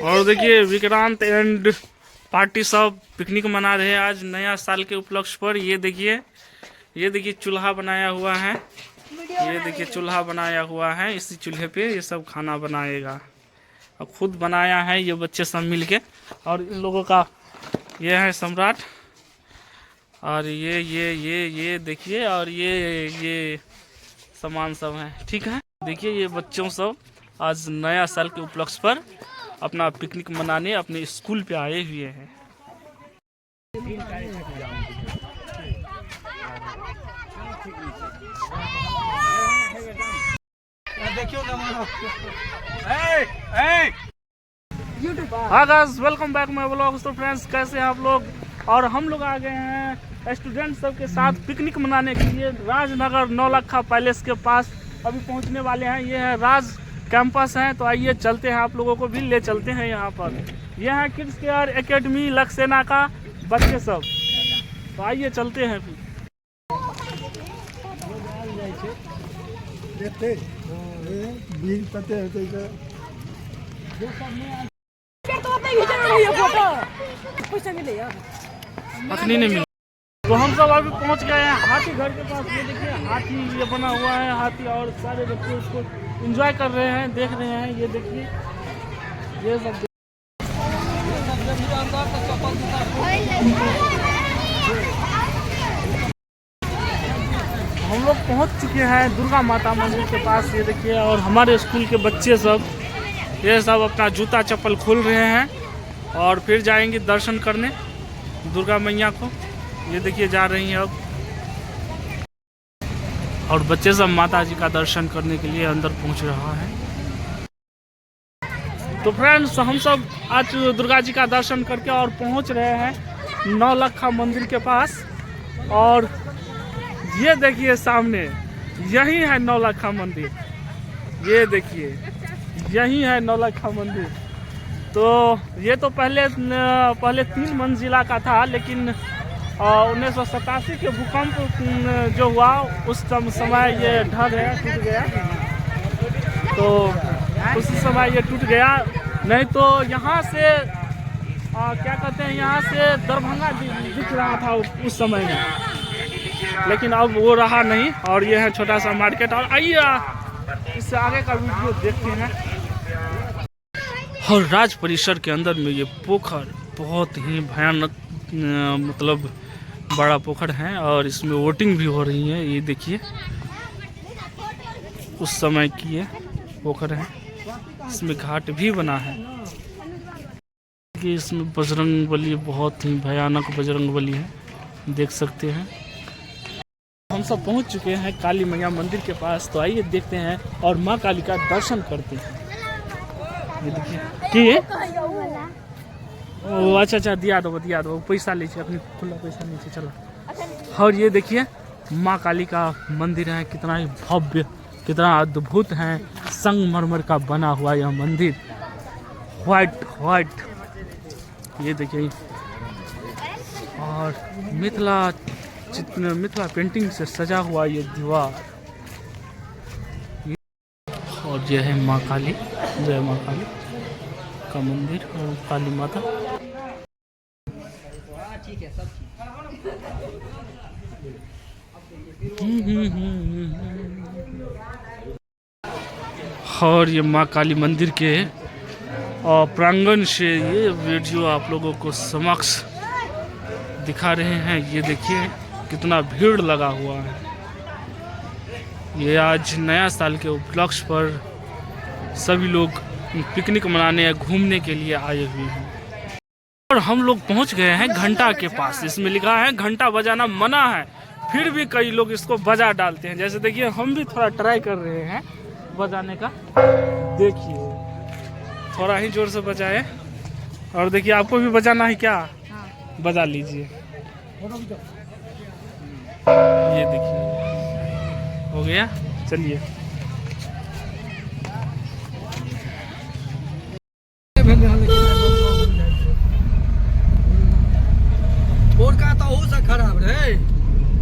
और देखिए Vikrant and party सब पिकनिक मना रहे हैं आज नया साल के उपलक्ष्य पर। ये देखिए चूल्हा बनाया हुआ है। ये देखिए चूल्हा बनाया हुआ है। इसी चूल्हे पे ये सब खाना बनाएगा और खुद बनाया है ये बच्चे सब मिलके। और इन लोगों का ये है सम्राट। और ये देखिए और ये सामान सब है। ठीक है, देखिए ये बच्चों सब आज नया साल के उपलक्ष्य पर अपना पिकनिक मनाने अपने स्कूल पे आए हुए हैं। हाँ guys, welcome back my vlog. तो फ्रेंड्स, कैसे हैं आप लोग? और हम लोग आ गए हैं स्टूडेंट सब के साथ पिकनिक मनाने के लिए राजनगर नौलखा पैलेस के पास। अभी पहुंचने वाले हैं। ये है राज कैंपस है। तो आइए चलते हैं, आप लोगों को भी ले चलते हैं यहाँ पर। यह है किड्स केयर एकेडमी लक्सेना का बच्चे सब। तो आइए चलते हैं फिर। अखनी नहीं मिली। तो हम सब अभी पहुंच गए हैं हाथी घर के पास। ये देखिए हाथी ये बना हुआ है हाथी, और सारे बच्चे उसको एंजॉय कर रहे हैं, देख रहे हैं। ये देखिए ये सब हम लोग पहुंच चुके हैं दुर्गा माता मंदिर के पास। ये देखिए और हमारे स्कूल के बच्चे सब ये सब अपना जूता चप्पल खोल रहे हैं और फिर जाएंगे दर्शन करने दुर्गा मैया को। ये देखिए जा रही हैं अब, और बच्चे सब माता जी का दर्शन करने के लिए अंदर पहुंच रहा है। तो फ्रेंड्स, हम सब आज दुर्गा जी का दर्शन करके और पहुंच रहे हैं नौलखा मंदिर के पास। और ये देखिए सामने यही है नौलखा मंदिर। ये देखिए यही है नौलखा मंदिर। तो ये तो पहले 3 मंजिला का था, लेकिन 1987 के भूकंप जो हुआ उस समय ये ढह गया, टूट गया। तो उस समय ये टूट गया। नहीं तो यहाँ से क्या कहते हैं, यहाँ से दरभंगा दिख रहा था उस समय में, लेकिन अब वो रहा नहीं। और ये है छोटा सा मार्केट। और आइए इससे आगे का वीडियो देखते हैं। और राज परिसर के अंदर में ये पोखर बहुत ही भयानक मतलब बड़ा पोखर है, और इसमें वोटिंग भी हो रही है। ये देखिए उस समय की ये पोखर है। इसमें घाट भी बना है कि इसमें बजरंगबली, बहुत ही भयानक बजरंगबली है, देख सकते हैं। हम सब पहुंच चुके हैं काली मैया मंदिर के पास। तो आइए देखते हैं और माँ काली का दर्शन करते हैं। ये देखिए कि ओ अच्छा दिया दो पैसा लीजिए, अपनी खुला पैसा लीजिए, चलो। और ये देखिए माँ काली का मंदिर है, कितना ही भव्य, कितना अद्भुत है। संगमरमर का बना हुआ यह मंदिर, व्हाइट। ये देखिए, और मिथिला पेंटिंग से सजा हुआ ये दीवार। और यह है माँ काली, जय माँ काली का मंदिर और काली माता। और ये माँ काली मंदिर के प्रांगण से ये वीडियो आप लोगों को समक्ष दिखा रहे हैं। ये देखिए कितना भीड़ लगा हुआ है। ये आज नया साल के उपलक्ष्य पर सभी लोग पिकनिक मनाने या घूमने के लिए आए हुए हैं। और हम लोग पहुंच गए हैं घंटा के पास। इसमें लिखा है घंटा बजाना मना है, फिर भी कई लोग इसको बजा डालते हैं। जैसे देखिए हम भी थोड़ा ट्राई कर रहे हैं बजाने का। देखिए थोड़ा ही जोर से बजाए। और देखिए आपको भी बजाना है क्या? बजा लीजिए। ये देखिए हो गया, चलिए। खराब रहे।